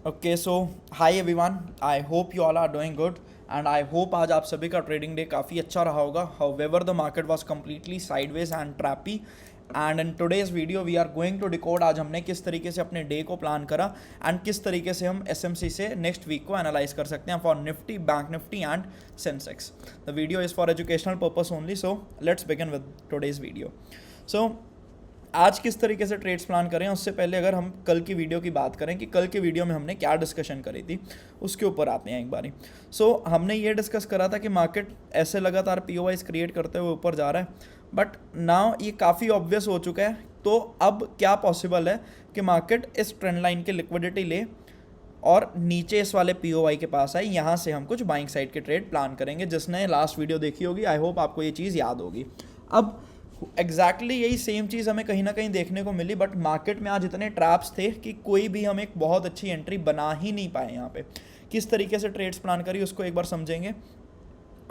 Okay so hi everyone, I hope you all are doing good and I hope आज आप सभी का trading day काफ़ी अच्छा रहा होगा. However the market was completely sideways and trappy and in today's video we are going to decode आज हमने किस तरीके से अपने डे को प्लान करा एंड किस तरीके से हम एसएमसी से नेक्स्ट वीक को एनालाइज कर सकते हैं for Nifty, bank Nifty and Sensex. The video is for educational purpose only, so let's begin with today's video. So आज किस तरीके से ट्रेड्स प्लान करें उससे पहले अगर हम कल की वीडियो की बात करें कि कल की वीडियो में हमने क्या डिस्कशन करी थी उसके ऊपर आते हैं एक बारी. हमने ये डिस्कस करा था कि मार्केट ऐसे लगातार पीओवाइज क्रिएट करते हुए ऊपर जा रहा है, बट नाउ ये काफ़ी ऑब्वियस हो चुका है. तो अब क्या पॉसिबल है कि मार्केट इस ट्रेंड लाइन की लिक्विडिटी ले और नीचे इस वाले पीओवाई के पास आए, यहाँ से हम कुछ बाइंग साइड के ट्रेड प्लान करेंगे. जिसने लास्ट वीडियो देखी होगी, आई होप आपको ये चीज़ याद होगी. अब एग्जैक्टली यही सेम चीज़ हमें कहीं ना कहीं देखने को मिली, बट मार्केट में आज इतने ट्रैप्स थे कि कोई भी हम एक बहुत अच्छी एंट्री बना ही नहीं पाए. यहाँ पे किस तरीके से ट्रेड्स प्लान करी उसको एक बार समझेंगे.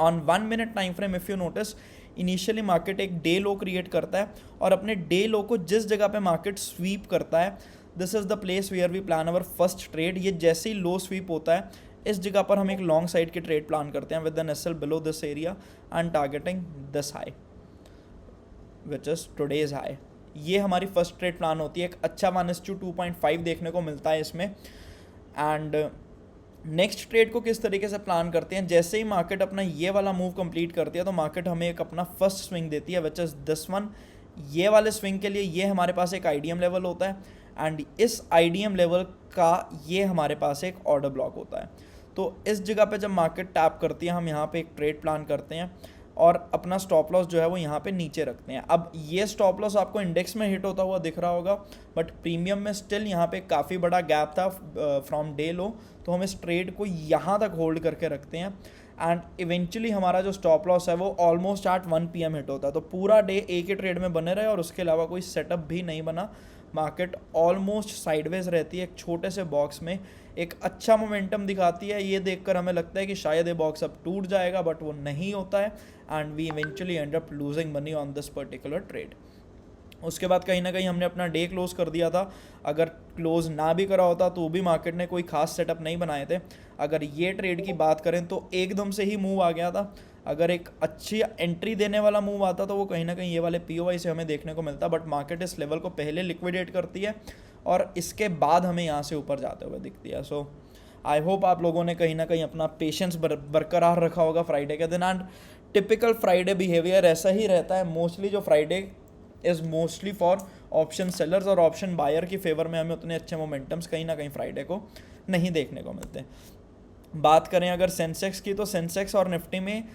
On 1 minute time frame if you notice, initially market एक डे लो क्रिएट करता है और अपने डे लो को जिस जगह पे मार्केट स्वीप करता है, this is the place where we plan our first trade. ये जैसे ही लो स्वीप होता है इस जगह पर हम एक लॉन्ग साइड की ट्रेड प्लान करते हैं with an SL below this area and targeting this high which is today's high. ये हमारी फर्स्ट ट्रेड प्लान होती है. एक अच्छा -2.5 देखने को मिलता है इसमें. एंड नेक्स्ट ट्रेड को किस तरीके से प्लान करते हैं, जैसे ही मार्केट अपना ये वाला मूव कंप्लीट करती है तो मार्केट हमें एक अपना फर्स्ट स्विंग देती है विच इज़ दिस वन. ये वाले स्विंग के लिए ये हमारे पास एक आईडीएम लेवल होता है एंड इस आईडीएम लेवल का ये हमारे पास एक ऑर्डर ब्लॉक होता है. तो इस जगह पे जब मार्केट टैप करती है हम यहाँ पे एक ट्रेड प्लान करते हैं और अपना स्टॉप लॉस जो है वो यहाँ पे नीचे रखते हैं. अब ये स्टॉप लॉस आपको इंडेक्स में हिट होता हुआ दिख रहा होगा, बट प्रीमियम में स्टिल यहाँ पे काफ़ी बड़ा गैप था फ्रॉम डे लो. तो हम इस ट्रेड को यहाँ तक होल्ड करके रखते हैं एंड इवेंचुअली हमारा जो स्टॉप लॉस है वो ऑलमोस्ट एट 1 PM हिट होता है. तो पूरा डे एक ही ट्रेड में बने रहे और उसके अलावा कोई सेटअप भी नहीं बना. मार्केट ऑलमोस्ट साइडवेज रहती है एक छोटे से बॉक्स में. एक अच्छा मोमेंटम दिखाती है, ये देखकर हमें लगता है कि शायद ये बॉक्स अब टूट जाएगा, बट वो नहीं होता है and we eventually end up losing money on this particular trade. उसके बाद कहीं ना कहीं हमने अपना डे क्लोज कर दिया था. अगर क्लोज ना भी करा होता तो भी मार्केट ने कोई खास सेटअप नहीं बनाए थे. अगर ये ट्रेड की बात करें तो एकदम से ही मूव आ गया था. अगर एक अच्छी एंट्री देने वाला मूव आता तो वो कहीं ना कहीं ये वाले पीओवाई से हमें देखने को मिलता, बट मार्केट इस लेवल को पहले लिक्विडेट करती है और इसके बाद हमें यहाँ से ऊपर जाते हुए दिखती है. सो आई होप आप लोगों ने कहीं ना कहीं अपना पेशेंस बरकरार रखा होगा फ्राइडे के दिन. एंड टिपिकल फ्राइडे बिहेवियर ऐसा ही रहता है. मोस्टली जो Friday is mostly for option sellers और ऑप्शन बायर की फेवर में हमें उतने अच्छे मोमेंटम्स कहीं ना कहीं फ्राइडे को नहीं देखने को मिलते. बात करें अगर सेंसेक्स की, तो सेंसेक्स और निफ्टी में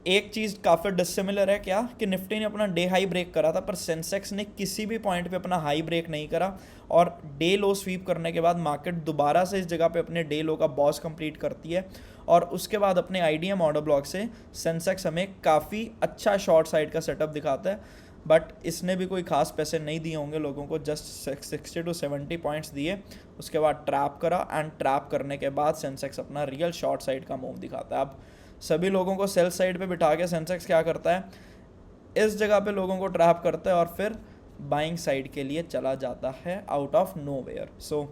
एक चीज़ काफ़ी डिसिमिलर है. क्या कि निफ्टी ने अपना डे हाई ब्रेक करा था पर सेंसेक्स ने किसी भी पॉइंट पे अपना हाई ब्रेक नहीं करा और डे लो स्वीप करने के बाद मार्केट दोबारा से इस जगह पे अपने डे लो का बॉस कंप्लीट करती है और उसके बाद अपने आईडीएम ऑर्डर ब्लॉक से सेंसेक्स हमें काफ़ी अच्छा शॉर्ट साइड का सेटअप दिखाता है. बट इसने भी कोई खास पैसे नहीं दिए होंगे लोगों को, जस्ट 60 to 70 पॉइंट्स दिए. उसके बाद ट्रैप करा एंड ट्रैप करने के बाद सेंसेक्स अपना रियल शॉर्ट साइड का मूव दिखाता है. अब सभी लोगों को सेल साइड पे बिठा के सेंसेक्स क्या करता है, इस जगह पे लोगों को ट्रैप करता है और फिर बाइंग साइड के लिए चला जाता है आउट ऑफ नोवेयर. सो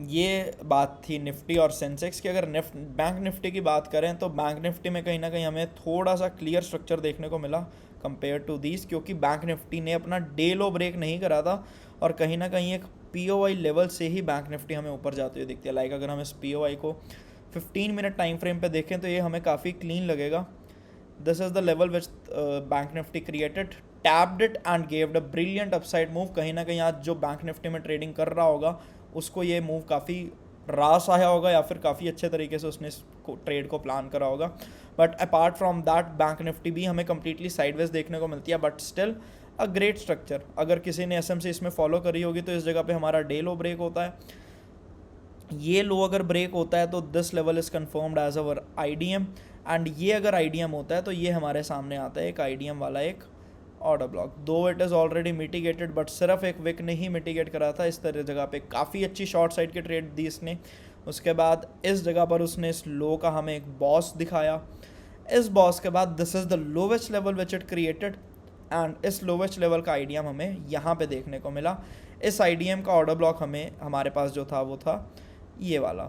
ये बात थी निफ्टी और सेंसेक्स की. अगर बैंक निफ्टी की बात करें तो बैंक निफ्टी में कहीं ना कहीं हमें थोड़ा सा क्लियर स्ट्रक्चर देखने को मिला कंपेयर टू दीज, क्योंकि बैंक निफ्टी ने अपना डे लो ब्रेक नहीं करा था और कहीं ना कहीं एक पीओवाई लेवल से ही बैंक निफ्टी हमें ऊपर जाते हुए दिखती है. लाइक अगर हम इस पीओवाई को 15 मिनट टाइम फ्रेम पे देखें तो ये हमें काफ़ी क्लीन लगेगा. This is the level which bank Nifty created, tapped it and gaved a brilliant upside move. कहीं ना कहीं आज जो बैंक निफ्टी में ट्रेडिंग कर रहा होगा उसको ये मूव काफ़ी रास आया होगा या फिर काफ़ी अच्छे तरीके से उसने इस ट्रेड को प्लान करा होगा. But apart from that bank Nifty भी हमें कम्प्लीटली साइडवेज देखने को मिलती है, but still a great structure. अगर किसी ने एसएमसी इसमें फॉलो करी होगी तो इस जगह पे हमारा डे लो ब्रेक होता है. ये लो अगर ब्रेक होता है तो this level is confirmed as our IDM and ये अगर आईडीएम होता है तो ये हमारे सामने आता है एक आईडीएम वाला एक ऑर्डर ब्लॉक. दो it is already mitigated, but सिर्फ एक विक ने ही मिटिगेट करा था. इस तरह जगह पे काफ़ी अच्छी शॉर्ट साइड की ट्रेड दी इसने. उसके बाद इस जगह पर उसने इस लो का हमें एक बॉस दिखाया. इस बॉस के बाद this is the lowest level which it created and इस लोवेस्ट लेवल का आईडीएम हमें यहाँ पे देखने को मिला. इस आईडीएम का ऑर्डर ब्लॉक हमारे पास जो था वो था ये वाला,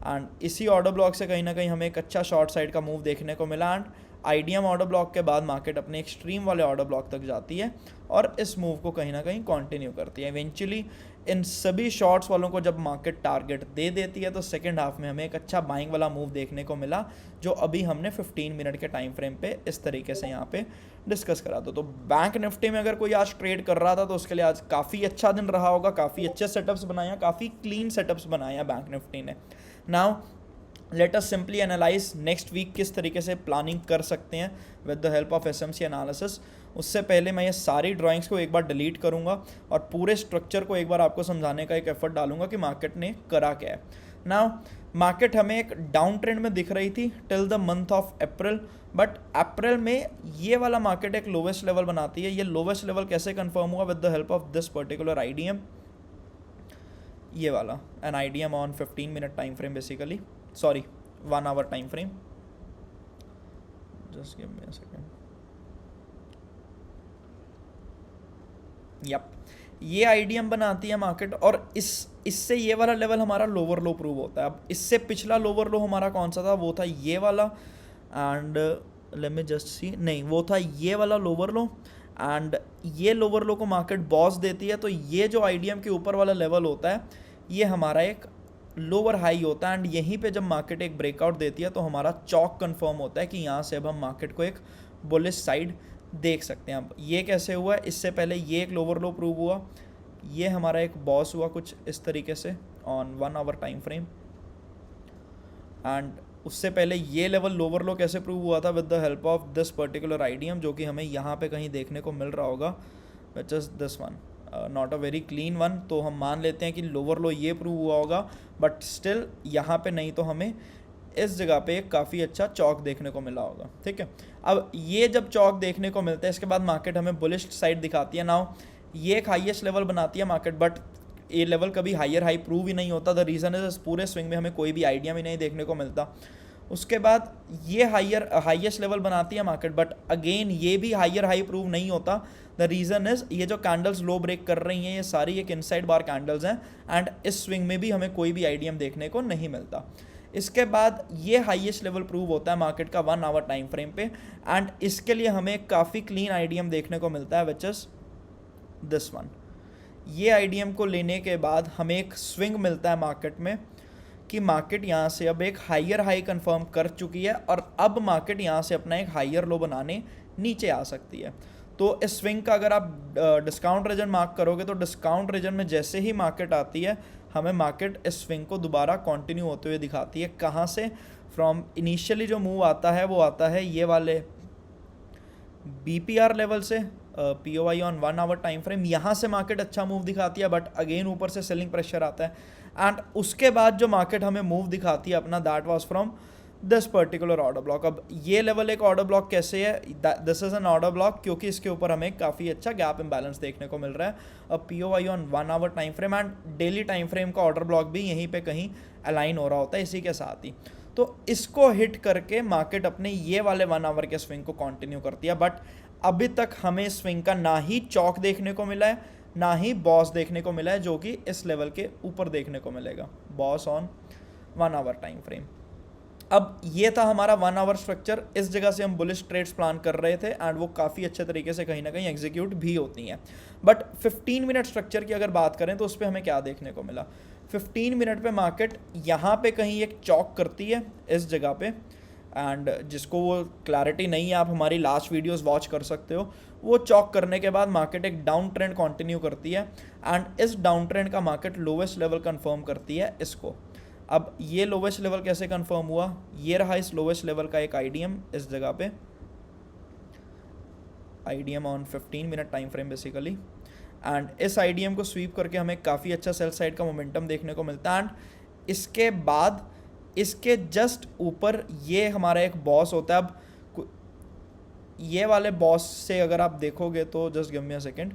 एंड इसी ऑर्डर ब्लॉक से कहीं ना कहीं हमें एक अच्छा शॉर्ट साइड का मूव देखने को मिला। एंड आईडीएम ऑर्डर ब्लॉक के बाद मार्केट अपने एक्सट्रीम वाले ऑर्डर ब्लॉक तक जाती है और इस मूव को कहीं ना कहीं कंटिन्यू करती है। इवेंचुअली इन सभी शॉर्ट्स वालों को जब मार्केट टारगेट दे देती है तो सेकंड हाफ में हमें एक अच्छा बाइंग वाला मूव देखने को मिला, जो अभी हमने 15 मिनट के टाइम फ्रेम पे इस तरीके से यहाँ पे डिस्कस करा दो। तो बैंक निफ्टी में अगर कोई आज ट्रेड कर रहा था तो उसके लिए आज काफ़ी अच्छा दिन रहा होगा, काफ़ी अच्छे सेटअप्स बनाया, काफ़ी क्लीन सेटअप्स बनाया बैंक निफ्टी ने। Now let us simply analyze next week किस तरीके से प्लानिंग कर सकते हैं with the help of SMC analysis. उससे पहले मैं ये सारी ड्राइंग्स को एक बार डिलीट करूंगा और पूरे स्ट्रक्चर को एक बार आपको समझाने का एक एफर्ट डालूंगा कि मार्केट ने करा क्या है। नाउ मार्केट हमें एक डाउन ट्रेंड में दिख रही थी till the month of April, but April में ये वाला मार्केट एक लोवेस्ट लेवल बनाती है। ये लोवेस्ट लेवल कैसे कंफर्म हुआ? With the help of this particular IDM, ये वाला an IDM on 15 minute time frame basically, sorry 1 hour time frame, just give me a second. Yup, ये आईडीएम बनाती है मार्केट और इससे ये वाला लेवल हमारा लोअर लो प्रूव होता है। अब इससे पिछला लोअर लो हमारा कौन सा था? वो था ये वाला, and let me just see, नहीं वो था ये वाला लोअर लो, एंड ये लोअर लो को मार्केट बॉस देती है। तो ये जो आईडीएम के ऊपर वाला लेवल होता है ये हमारा एक लोअर हाई होता है, एंड यहीं पे जब मार्केट एक ब्रेकआउट देती है तो हमारा चॉक कंफर्म होता है कि यहाँ से अब हम मार्केट को एक बुलिश साइड देख सकते हैं। अब ये कैसे हुआ? इससे पहले ये एक लोअर लो प्रूव हुआ, ये हमारा एक बॉस हुआ कुछ इस तरीके से on 1 hour time frame, and उससे पहले ये लेवल लोअर लो कैसे प्रूव हुआ था? With the help of this particular IDM, जो कि हमें यहाँ पे कहीं देखने को मिल रहा होगा, which is this one, not a very clean one. तो हम मान लेते हैं कि लोअर लो ये प्रूव हुआ होगा, बट स्टिल यहाँ पे नहीं, तो हमें इस जगह पे काफ़ी अच्छा चौक देखने को मिला होगा। ठीक है, अब ये जब चौक देखने को मिलता है इसके बाद मार्केट हमें बुलिश साइड दिखाती है। नाउ ये एक हाईएस्ट लेवल बनाती है मार्केट, बट ये लेवल कभी हायर हाई प्रूव ही नहीं होता। द रीज़न इज पूरे स्विंग में हमें कोई भी आइडिया भी नहीं देखने को मिलता। उसके बाद ये हाईएस्ट लेवल बनाती है मार्केट, बट अगेन ये भी हायर हाई प्रूव नहीं होता। द रीज़न इज ये जो कैंडल्स लो ब्रेक कर रही हैं ये सारी एक इनसाइड बार कैंडल्स हैं, एंड इस स्विंग में भी हमें कोई भी आइडियम देखने को नहीं मिलता। इसके बाद ये हाईएस्ट लेवल प्रूव होता है मार्केट का 1 आवर टाइम फ्रेम पे, एंड इसके लिए हमें काफ़ी क्लीन आइडियम देखने को मिलता है, विच इज़ दिस वन। ये आइडियम को लेने के बाद हमें एक स्विंग मिलता है मार्केट में कि मार्केट यहाँ से अब एक हायर हाई कंफर्म कर चुकी है और अब मार्केट यहाँ से अपना एक हायर लो बनाने नीचे आ सकती है। तो इस स्विंग का अगर आप डिस्काउंट रीजन मार्क करोगे तो डिस्काउंट रीजन में जैसे ही मार्केट आती है हमें मार्केट इस स्विंग को दोबारा कंटिन्यू होते हुए दिखाती है। कहाँ से? फ्रॉम इनिशियली जो मूव आता है वो आता है ये वाले BPR लेवल से, POI on 1 hour time frame. यहाँ से मार्केट अच्छा मूव दिखाती है, बट अगेन ऊपर से सेलिंग प्रेशर आता है, एंड उसके बाद जो मार्केट हमें मूव दिखाती है अपना, that was from this particular order block. अब ये लेवल एक ऑर्डर ब्लॉक कैसे है? This is an order block क्योंकि इसके ऊपर हमें काफ़ी अच्छा गैप इम्बैलेंस देखने को मिल रहा है। अब POI on 1 hour time frame and daily time frame का ऑर्डर ब्लॉक भी यहीं पे कहीं अलाइन हो रहा होता है इसी के साथ ही। तो इसको हिट करके मार्केट अपने ये वाले 1 आवर के स्विंग को कंटिन्यू करती है, बट अभी तक हमें स्विंग का ना ही चौक देखने को मिला है ना ही बॉस देखने को मिला है, जो कि इस लेवल के ऊपर देखने को मिलेगा, BOS on 1 hour time frame. अब ये था हमारा 1 आवर स्ट्रक्चर। इस जगह से हम बुलिश ट्रेड्स प्लान कर रहे थे एंड वो काफ़ी अच्छे तरीके से कहीं ना कहीं एग्जीक्यूट भी होती हैं। बट 15 मिनट स्ट्रक्चर की अगर बात करें तो उस पर हमें क्या देखने को मिला? 15 मिनट पे मार्केट यहाँ पे कहीं एक चौक करती है इस जगह पे, एंड जिसको वो क्लैरिटी नहीं है आप हमारी लास्ट वीडियोस वॉच कर सकते हो। वो चौक करने के बाद मार्केट एक डाउन ट्रेंड कंटिन्यू करती है, एंड इस डाउन ट्रेंड का मार्केट लोवेस्ट लेवल कंफर्म करती है इसको। अब ये लोवेस्ट लेवल कैसे कंफर्म हुआ? ये रहा इस लोवेस्ट लेवल का एक आईडीएम इस जगह पे, IDM on 15 minute time frame basically, and इस आईडीएम को स्वीप करके हमें काफ़ी अच्छा सेल साइड का मोमेंटम देखने को मिलता है। एंड इसके बाद इसके जस्ट ऊपर ये हमारा एक बॉस होता है। अब ये वाले बॉस से अगर आप देखोगे तो just give me a second,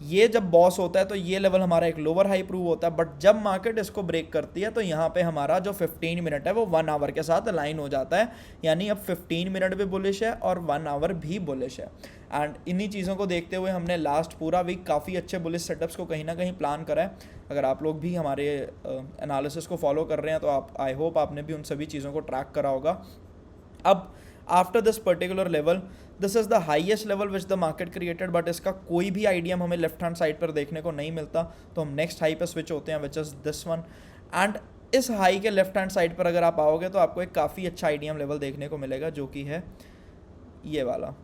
ये जब बॉस होता है तो ये लेवल हमारा एक लोअर हाई प्रूव होता है, बट जब मार्केट इसको ब्रेक करती है तो यहाँ पे हमारा जो 15 मिनट है वो 1 आवर के साथ अलाइन हो जाता है, यानी अब 15 मिनट भी बुलिश है और 1 आवर भी बुलिश है। एंड इन्हीं चीज़ों को देखते हुए हमने लास्ट पूरा वीक काफ़ी अच्छे बुलिश सेटअप्स को कहीं ना कहीं प्लान करा है। अगर आप लोग भी हमारे एनालिसिस को फॉलो कर रहे हैं तो आप, आई होप आपने भी उन सभी चीज़ों को ट्रैक करा होगा। अब after this particular level, this is the highest level which the market created, but इसका कोई भी आइडियम हमें लेफ्ट हैंड साइड पर देखने को नहीं मिलता, तो हम नेक्स्ट हाई पे स्विच होते हैं which is this one. And इस हाई के लेफ्ट हैंड साइड पर अगर आप आओगे तो आपको एक काफ़ी अच्छा आइडियम लेवल देखने को मिलेगा, जो कि है ये वाला,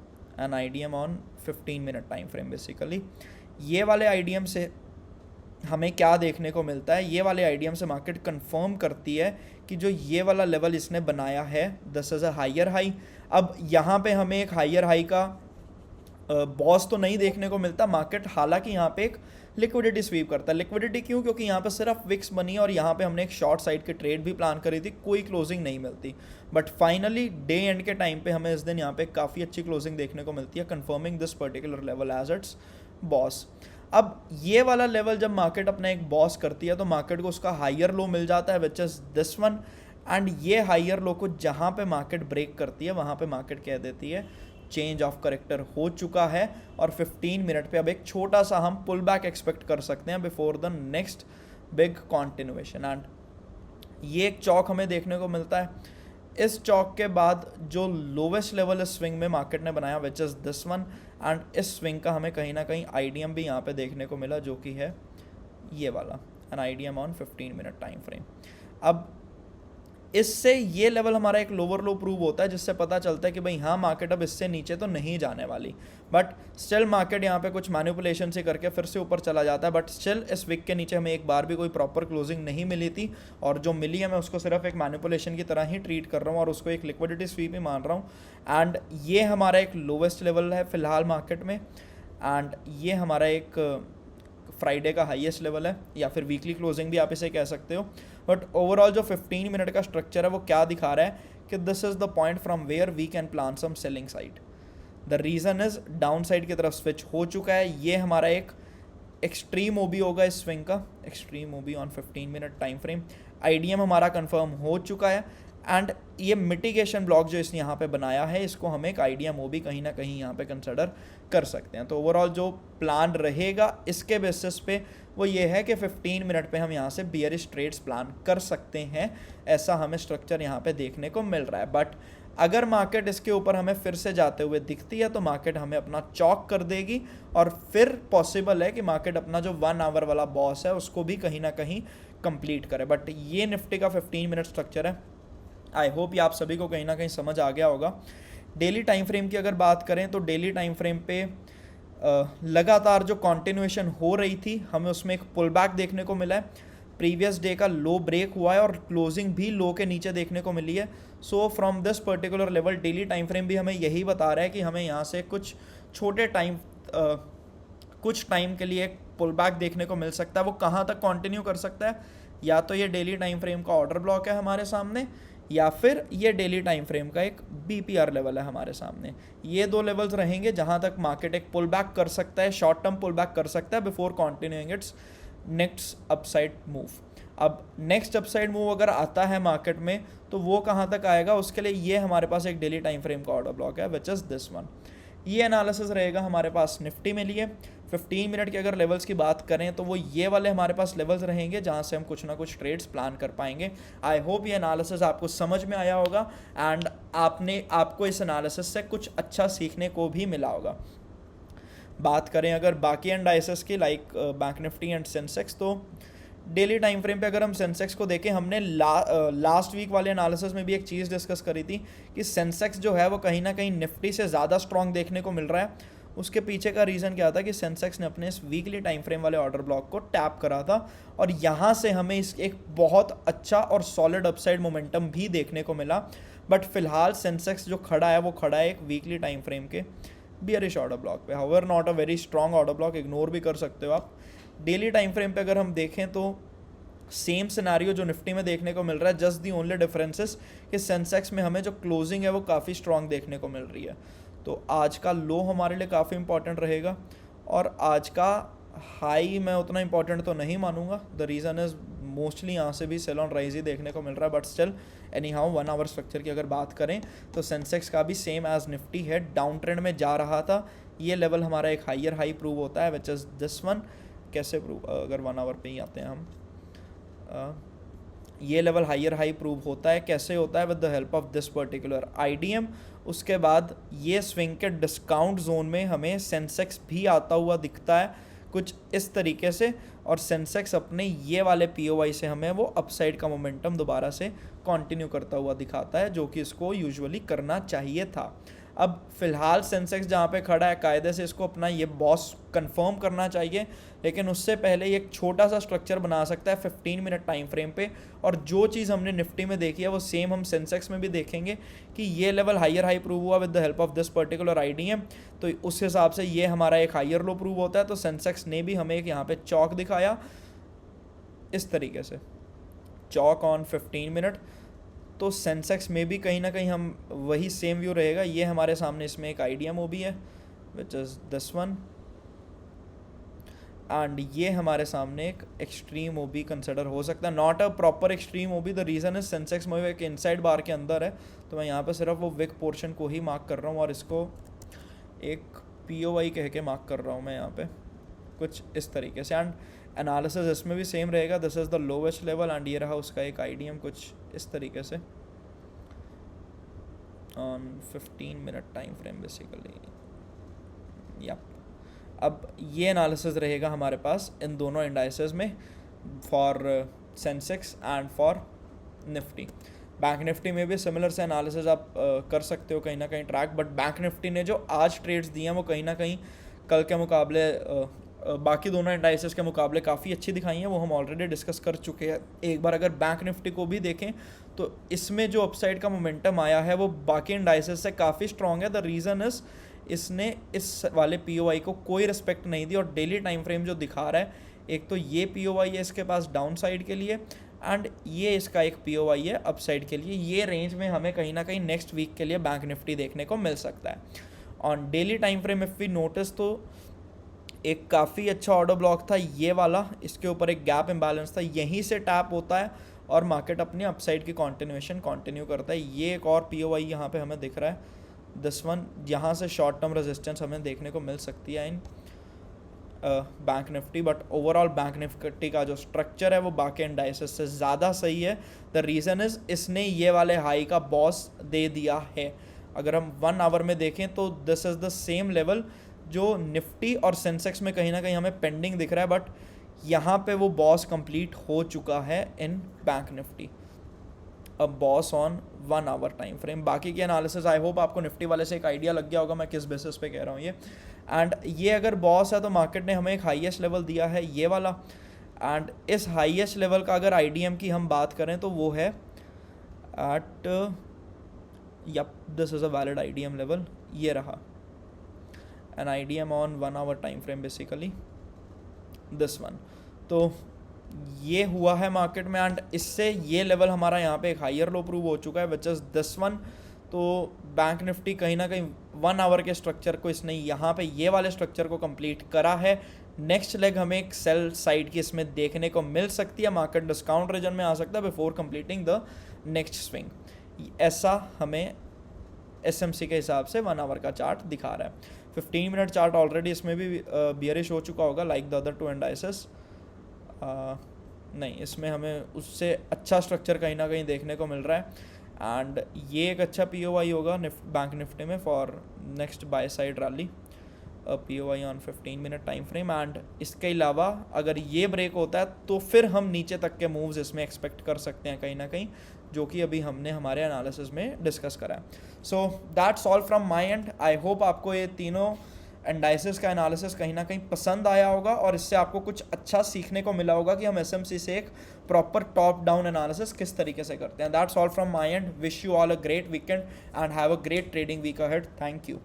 an IDM on 15 minute time frame. Basically ये वाले आइडियम से हमें क्या देखने को मिलता है, ये वाले आइडियम से मार्केट कंफर्म करती है कि जो ये वाला लेवल इसने बनाया है this is a higher high. अब यहाँ पे हमें एक हायर हाई का बॉस तो नहीं देखने को मिलता, मार्केट हालांकि यहाँ पे एक लिक्विडिटी स्वीप करता है। लिक्विडिटी क्यों? क्योंकि यहाँ पे सिर्फ विक्स बनी है और यहाँ पे हमने एक शॉर्ट साइड की ट्रेड भी प्लान करी थी, कोई क्लोजिंग नहीं मिलती, बट फाइनली डे एंड के टाइम पे हमें इस दिन यहाँ पे काफ़ी अच्छी क्लोजिंग देखने को मिलती है, confirming this particular level as it's BOS. अब ये वाला लेवल जब मार्केट अपना एक बॉस करती है तो मार्केट को उसका हायर लो मिल जाता है which is this one. And ये हायर लो को जहाँ पे मार्केट ब्रेक करती है वहाँ पे मार्केट कह देती है चेंज ऑफ करेक्टर हो चुका है, और 15 मिनट पे अब एक छोटा सा हम पुल बैक एक्सपेक्ट कर सकते हैं before the next big continuation. And ये एक चौक हमें देखने को मिलता है। इस चौक के बाद जो लोवेस्ट लेवल इस स्विंग में मार्केट ने बनाया which is this one, and इस स्विंग का हमें कहीं ना कहीं आइडियम भी यहाँ पे देखने को मिला, जो कि है ये वाला, an IDM on 15 minute time frame. अब इससे ये लेवल हमारा एक लोअर लो प्रूव होता है, जिससे पता चलता है कि भाई हाँ मार्केट अब इससे नीचे तो नहीं जाने वाली, बट स्टिल मार्केट यहाँ पे कुछ मैनिपुलेशन से करके फिर से ऊपर चला जाता है। बट स्टिल इस विक के नीचे हमें एक बार भी कोई प्रॉपर क्लोजिंग नहीं मिली थी, और जो मिली है मैं उसको सिर्फ एक मैनिपुलेशन की तरह ही ट्रीट कर रहा हूँ और उसको एक लिक्विडिटी स्वीप ही मान रहा हूँ। एंड ये हमारा एक लोवेस्ट लेवल है फिलहाल मार्केट में, एंड ये हमारा एक फ्राइडे का हाईएस्ट लेवल है, या फिर वीकली क्लोजिंग भी आप इसे कह सकते हो। बट ओवरऑल जो 15 मिनट का स्ट्रक्चर है वो क्या दिखा रहा है कि this is the point from where we can plan some selling side. The reason is down side की तरफ स्विच हो चुका है। ये हमारा एक एक्सट्रीम ओबी होगा इस स्विंग का, extreme OB on 15 minute time frame. IDM हमारा कंफर्म हो चुका है, एंड ये मिटिगेशन ब्लॉक जो इसने यहाँ पे बनाया है इसको हम एक आइडियम ओबी कहीं ना कहीं यहाँ पे कंसिडर कर सकते हैं। तो ओवरऑल जो प्लान रहेगा इसके बेसिस पे वो ये है कि 15 मिनट पे हम यहाँ से बियरिश ट्रेड्स प्लान कर सकते हैं, ऐसा हमें स्ट्रक्चर यहाँ पे देखने को मिल रहा है। बट अगर मार्केट इसके ऊपर हमें फिर से जाते हुए दिखती है तो मार्केट हमें अपना चौक कर देगी, और फिर पॉसिबल है कि मार्केट अपना जो 1 आवर वाला बॉस है उसको भी कहीं ना कहीं कंप्लीट करे। बट ये निफ्टी का 15 मिनट स्ट्रक्चर है, आई होप ये आप सभी को कहीं ना कहीं समझ आ गया होगा। डेली टाइम फ्रेम की अगर बात करें तो डेली टाइम फ्रेम पे लगातार जो कॉन्टिन्यूएशन हो रही थी हमें उसमें एक पुल बैक देखने को मिला है। प्रीवियस डे का लो ब्रेक हुआ है और क्लोजिंग भी लो के नीचे देखने को मिली है। So from this particular level daily time frame भी हमें यही बता रहा है कि हमें यहाँ से कुछ छोटे टाइम कुछ टाइम के लिए एक पुल बैक देखने को मिल सकता है। वो कहाँ तक कंटिन्यू कर सकता है, या तो ये डेली टाइम फ्रेम का ऑर्डर ब्लॉक है हमारे सामने, या फिर ये डेली टाइम फ्रेम का एक बीपीआर लेवल है हमारे सामने। ये दो लेवल्स रहेंगे जहाँ तक मार्केट एक पुल बैक कर सकता है, शॉर्ट टर्म पुल बैक कर सकता है before continuing it's next upside move. अब नेक्स्ट अपसाइड मूव अगर आता है मार्केट में तो वो कहाँ तक आएगा, उसके लिए ये हमारे पास एक डेली टाइम फ्रेम का ऑर्डर ब्लॉक है विच इज़ दिस वन। ये एनालिसिस रहेगा हमारे पास निफ्टी में लिए। 15 मिनट के अगर लेवल्स की बात करें तो वो ये वाले हमारे पास लेवल्स रहेंगे जहाँ से हम कुछ ना कुछ ट्रेड्स प्लान कर पाएंगे। आई होप ये एनालिसिस आपको समझ में आया होगा एंड आपको इस एनालिसिस से कुछ अच्छा सीखने को भी मिला होगा। बात करें अगर बाकी इंडाइसेस की like bank Nifty and Sensex, तो डेली टाइम फ्रेम पे अगर हम सेंसेक्स को देखें, हमने लास्ट वीक वाले एनालिसिस में भी एक चीज़ डिस्कस करी थी कि सेंसेक्स जो है वो कहीं ना कहीं निफ्टी से ज़्यादा स्ट्रॉन्ग देखने को मिल रहा है। उसके पीछे का रीज़न क्या था कि सेंसेक्स ने अपने इस वीकली टाइम फ्रेम वाले ऑर्डर ब्लॉक को टैप करा था और यहाँ से हमें इस एक बहुत अच्छा और सॉलिड अपसाइड मोमेंटम भी देखने को मिला। बट फिलहाल सेंसेक्स जो खड़ा है वो खड़ा है एक वीकली टाइम फ्रेम के बियरिश ऑर्डर ब्लॉक पे। However not a very strong order block, ignore भी कर सकते हो आप। डेली टाइम फ्रेम पे अगर हम देखें तो सेम सिनारियो जो निफ्टी में देखने को मिल रहा है, जस्ट दी ओनली डिफरेंसेस कि सेंसेक्स में हमें जो क्लोजिंग है वो काफ़ी स्ट्रॉन्ग देखने को मिल रही है। तो आज का लो हमारे लिए काफ़ी इंपॉर्टेंट रहेगा और आज का हाई मैं उतना इंपॉर्टेंट तो नहीं मानूंगा, द रीज़न इज़ मोस्टली यहाँ से भी सेल ऑन राइज ही देखने को मिल रहा है, but still anyhow 1 hour structure की अगर बात करें तो सेंसेक्स का भी सेम एज निफ्टी है, डाउन ट्रेंड में जा रहा था। ये लेवल हमारा एक हाइयर हाई प्रूव होता है विच इज़ दिस वन। कैसे प्रूव, अगर 1 आवर पे ही आते हैं हम, ये लेवल हाइयर हाई प्रूव होता है। कैसे होता है? With the help of this particular IDM. उसके बाद ये स्विंग के डिस्काउंट जोन में हमें सेंसेक्स भी आता हुआ दिखता है कुछ इस तरीके से, और सेंसेक्स अपने ये वाले पीओवाई से हमें वो अपसाइड का मोमेंटम दोबारा से कंटिन्यू करता हुआ दिखाता है, जो कि इसको यूजुअली करना चाहिए था। अब फिलहाल सेंसेक्स जहाँ पे खड़ा है, कायदे से इसको अपना ये बॉस कंफर्म करना चाहिए, लेकिन उससे पहले ये एक छोटा सा स्ट्रक्चर बना सकता है 15 मिनट टाइम फ्रेम पे। और जो चीज़ हमने निफ्टी में देखी है वो सेम हम सेंसेक्स में भी देखेंगे कि ये लेवल हाइयर हाई प्रूव हुआ with the help of this particular IDM, तो उस हिसाब से ये हमारा एक हाइयर लो प्रूव होता है। तो सेंसेक्स ने भी हमें एक यहाँ पे चौक दिखाया इस तरीके से, चौक ऑन 15 मिनट। तो सेंसेक्स में भी कहीं ना कहीं हम वही सेम व्यू रहेगा। ये हमारे सामने इसमें एक आईडीएम ओ भी है which is this one, and ये हमारे सामने एक एक्सट्रीम ओ बी कंसिडर हो सकता है, not a proper extreme O B. The reason is Sensex में एक इनसाइड बार के अंदर है, तो मैं यहाँ पे सिर्फ वो विक पोर्शन को ही मार्क कर रहा हूँ और इसको एक पीओवाई कह के मार्क कर रहा हूँ मैं यहाँ पे कुछ इस तरीके से। एंड एनालिसिस इसमें भी सेम रहेगा, this is the lowest level, and ये रहा उसका एक आईडीएम कुछ इस तरीके से on 15 minute time frame basically. या अब ये एनालिसिस रहेगा हमारे पास इन दोनों इंडाइसेस में, for Sensex and for Nifty. Bank Nifty में भी सिमिलर से एनालिसिस आप कर सकते हो कहीं ना कहीं ट्रैक, बट बैंक निफ्टी ने जो आज ट्रेड्स दिए हैं वो कहीं ना कहीं कल के मुकाबले बाकी दोनों इंडाइसेस के मुकाबले काफ़ी अच्छी दिखाई हैं, वो हम ऑलरेडी डिस्कस कर चुके हैं। एक बार अगर बैंक निफ्टी को भी देखें तो इसमें जो अपसाइड का मोमेंटम आया है वो बाकी इंडाइसेस से काफ़ी स्ट्रॉन्ग है। द रीज़न इज़ इसने इस वाले पीओवाई को कोई रिस्पेक्ट नहीं दी, और डेली टाइम फ्रेम जो दिखा रहा है, एक तो ये पीओवाई है इसके पास डाउन साइड के लिए, एंड ये इसका एक पीओवाई है अप साइड के लिए। ये रेंज में हमें कहीं ना कहीं नेक्स्ट वीक के लिए बैंक निफ्टी देखने को मिल सकता है। On daily time frame if we notice तो एक काफ़ी अच्छा ऑर्डर ब्लॉक था ये वाला, इसके ऊपर एक गैप इम्बैलेंस था, यहीं से टैप होता है और मार्केट अपनी अपसाइड की कंटिन्यूएशन कंटिन्यू करता है। ये एक और पीओवाई यहाँ पे हमें दिख रहा है, दिस वन, यहाँ से शॉर्ट टर्म रेजिस्टेंस हमें देखने को मिल सकती है in bank Nifty. But overall bank Nifty का जो स्ट्रक्चर है वो बाकी इंडाइसेस से ज़्यादा सही है। द रीज़न इज़ इसने ये वाले हाई का बॉस दे दिया है। अगर हम 1 आवर में देखें तो this is the same level जो निफ्टी और सेंसेक्स में कहीं ना कहीं हमें पेंडिंग दिख रहा है, बट यहाँ पे वो बॉस कंप्लीट हो चुका है in bank Nifty, a boss on 1 hour time frame. बाकी की एनालिसिस आई होप आपको निफ्टी वाले से एक आइडिया लग गया होगा मैं किस बेसिस पे कह रहा हूँ ये। एंड ये अगर बॉस है तो मार्केट ने हमें एक हाईएस्ट लेवल दिया है ये वाला, एंड इस हाईएस्ट लेवल का अगर आईडीएम की हम बात करें तो वो है at, yup this is a valid IDM level, ये रहा an IDM on 1 hour time frame basically this one. तो ये हुआ है मार्केट में, एंड इससे ये लेवल हमारा यहाँ पे एक हाइयर लो प्रूव हो चुका है विच इज़ दिस वन। तो बैंक निफ्टी कहीं ना कहीं 1 आवर के स्ट्रक्चर को इसने यहाँ पे ये वाले स्ट्रक्चर को कंप्लीट करा है। नेक्स्ट लेग हमें एक सेल साइड की इसमें देखने को मिल सकती है, मार्केट डिस्काउंट रीजन में आ सकता है before completing the next swing. ऐसा हमें एसएमसी के हिसाब से 1 आवर का चार्ट दिखा रहा है। 15 मिनट चार्ट ऑलरेडी इसमें भी बियरिश हो चुका होगा लाइक द अदर 2 इंडाइसेस। नहीं, इसमें हमें उससे अच्छा स्ट्रक्चर कहीं ना कहीं देखने को मिल रहा है, एंड ये एक अच्छा पीओवाई होगा बैंक निफ्टी में for next buy side rally, POY on 15 minute time frame. And इसके अलावा अगर ये ब्रेक होता है तो फिर हम नीचे तक के मूव्स इसमें एक्सपेक्ट कर सकते हैं कहीं ना कहीं, जो कि अभी हमने हमारे एनालिसिस में डिस्कस करा है। So that's all from my and. I hope आपको ये तीनों एंडाइसिस का एनालिसिस कहीं ना कहीं पसंद आया होगा, और इससे आपको कुछ अच्छा सीखने को मिला होगा कि हम एसएमसी से एक प्रॉपर टॉप डाउन एनालिसिस किस तरीके से करते हैं। That's all from my end. Wish you all a great weekend and have a great trading week ahead. Thank you.